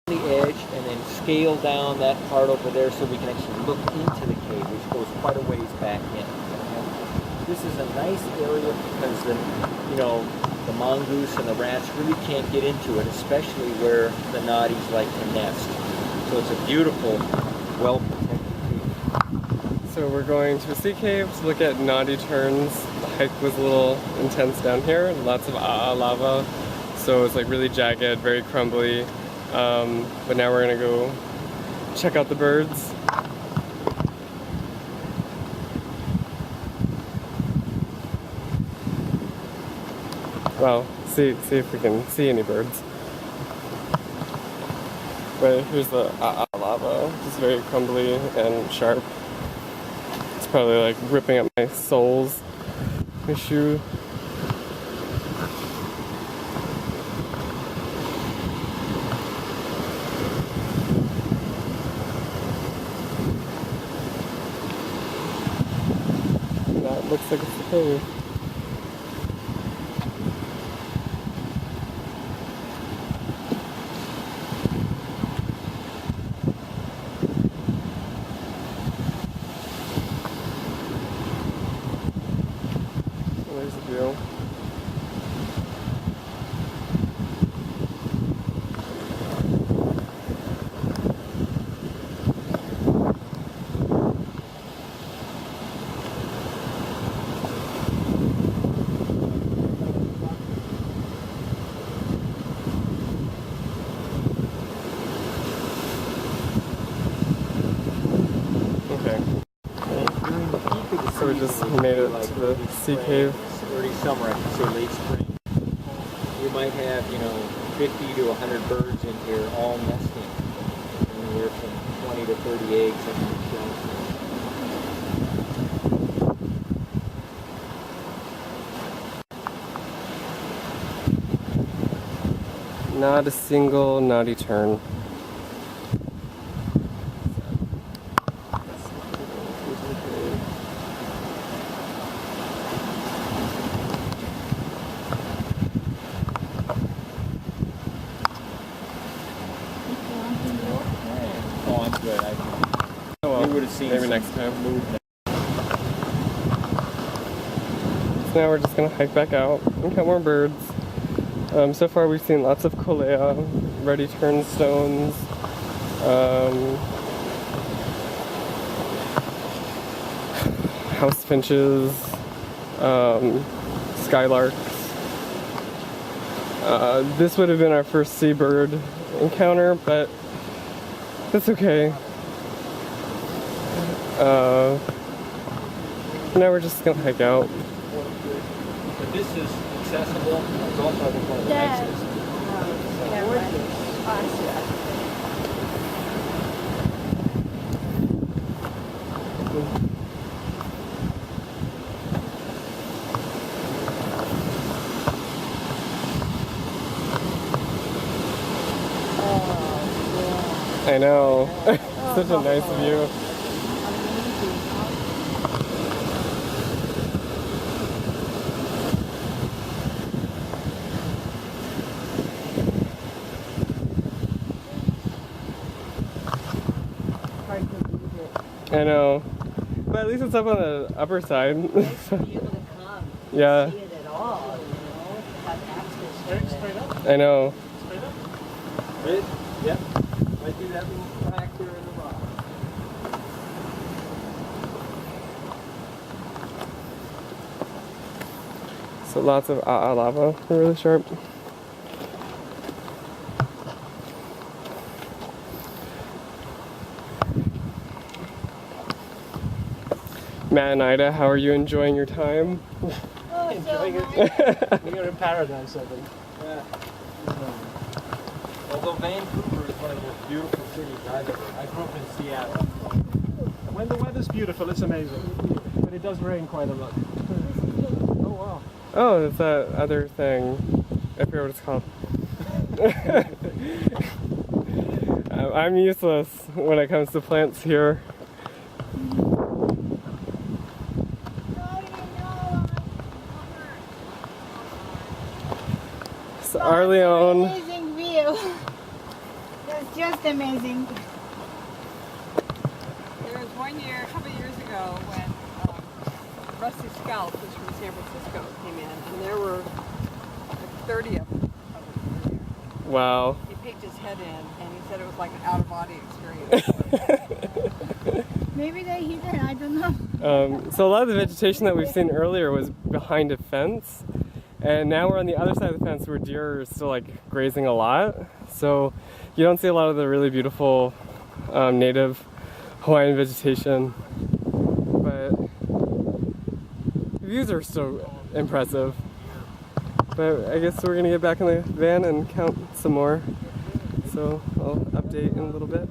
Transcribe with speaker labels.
Speaker 1: the edge and then scale down that part over there so we can actually look into the cave, which goes quite a ways back in. This is a nice area because the mongoose and the rats really can't get into it, especially where the noddies like to nest. So it's a beautiful, well-protected cave.
Speaker 2: So we're going to a sea cave to look at noddy terns. The hike was a little intense down here, lots of lava, so it's like really jagged, very crumbly. But now we're gonna go check out the birds. Well, see if we can see any birds. But here's the lava, just very crumbly and sharp. It's probably like ripping up my soles, my shoe. That looks like it's a cave. There's the view. Okay. So we just made it to the sea cave.
Speaker 1: Early summer, I could say late spring. You might have, 50 to 100 birds in here all nesting. Anywhere from 20 to 30 eggs in each shell.
Speaker 2: Not a single noddy tern.
Speaker 1: Oh, I'm good.
Speaker 2: Oh well,
Speaker 1: we would have seen
Speaker 2: maybe next time.
Speaker 1: Movement.
Speaker 2: So now we're just gonna hike back out and count more birds. So far we've seen lots of kolea, ruddy turnstones, house finches, skylarks. This would have been our first seabird encounter, but that's okay. Now we're just gonna hike out.
Speaker 1: But this is accessible. It's also one of the nicest.
Speaker 2: I know. Such a nice view. I know. But at least it's up on the upper side.
Speaker 3: Nice to be able to come
Speaker 2: Yeah.
Speaker 3: and see it at all, have access to it.
Speaker 2: I know.
Speaker 1: Straight up. Right? Yep. Might be that little crack there in the rock.
Speaker 2: So lots of lava. They're really sharp. Matt and Ida, how are you enjoying your time?
Speaker 3: Oh,
Speaker 1: Enjoying
Speaker 3: so
Speaker 1: it.
Speaker 3: nice.
Speaker 1: We are in paradise, I think. Yeah. Although Vancouver is one of the most beautiful cities I've ever. I grew up in Seattle.
Speaker 4: When the weather's beautiful, it's amazing. But it does rain quite a lot. Oh wow.
Speaker 2: Oh, it's that other thing. I forget what it's called. I'm useless when it comes to plants here. So Arleon.
Speaker 3: Amazing view. is just amazing.
Speaker 5: There was one year, a couple of years ago, when Rusty Scout, who's from San Francisco, came in, and there were like 30 of them.
Speaker 2: Wow.
Speaker 5: He peeked his head in, and he said it was like an out-of-body experience.
Speaker 3: Maybe they hid it, I don't know.
Speaker 2: So a lot of the vegetation that we've seen earlier was behind a fence, and now we're on the other side of the fence where deer are still like grazing a lot. So you don't see a lot of the really beautiful native Hawaiian vegetation, but the views are still impressive. But I guess we're gonna get back in the van and count some more. So I'll update in a little bit.